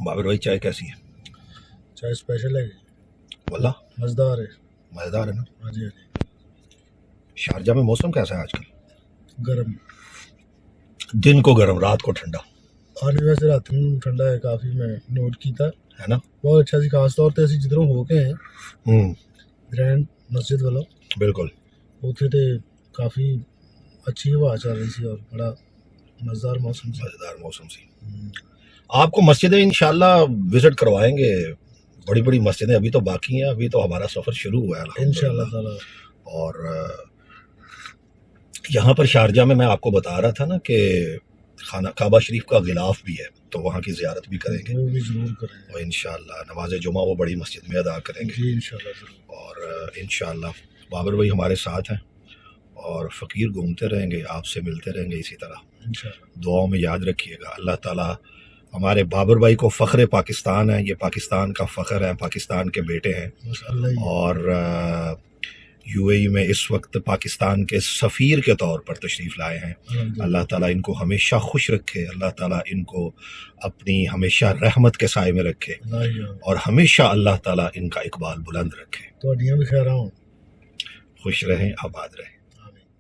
بابر بھائی چائے کیسی ہے؟ چائے اسپیشل ہے واللہ مزیدار ہے. مزیدار ہے نا. ہاں جی ہاں جی. شارجہ میں موسم کیسا ہے آج کل؟ گرم. دن کو گرم، رات کو ٹھنڈا آج ویسے رات میں ٹھنڈا ہے کافی. میں نوٹ کیتا ہے نا. بہت اچھا سی. خاص طور تے اسی جدھروں ہو کے ہیں گرینڈ مسجد والوں بالکل اتنے تے کافی اچھی ہوا چل رہی سی اور بڑا مزیدار موسم سی. مزیدار موسم سی. آپ کو مسجدیں انشاءاللہ وزٹ کروائیں گے. بڑی بڑی مسجدیں ابھی تو باقی ہیں. ابھی تو ہمارا سفر شروع ہوا ہے انشاءاللہ تعالی. اور یہاں پر شارجہ میں آپ کو بتا رہا تھا نا کہ خانہ کعبہ شریف کا غلاف بھی ہے، تو وہاں کی زیارت بھی کریں گے. وہ بھی ضرور کریں گے اور انشاءاللہ نماز جمعہ وہ بڑی مسجد میں ادا کریں گے. جی انشاءاللہ ضرور. اور انشاءاللہ بابر بھائی ہمارے ساتھ ہیں اور فقیر گھومتے رہیں گے، آپ سے ملتے رہیں گے اسی طرح. انشاءاللہ دعاؤں میں یاد رکھیے گا. اللہ تعالیٰ ہمارے بابر بھائی کو فخر پاکستان ہے، یہ پاکستان کا فخر ہے، پاکستان کے بیٹے ہیں. اور یو اے ای میں اس وقت پاکستان کے سفیر کے طور پر تشریف لائے ہیں. اللہ تعالیٰ ان کو ہمیشہ خوش رکھے. اللہ تعالیٰ ان کو اپنی ہمیشہ رحمت کے سائے میں رکھے اور ہمیشہ اللہ تعالیٰ ان کا اقبال بلند رکھے. تو بھی خیر ہوں. خوش رہیں، آباد رہیں.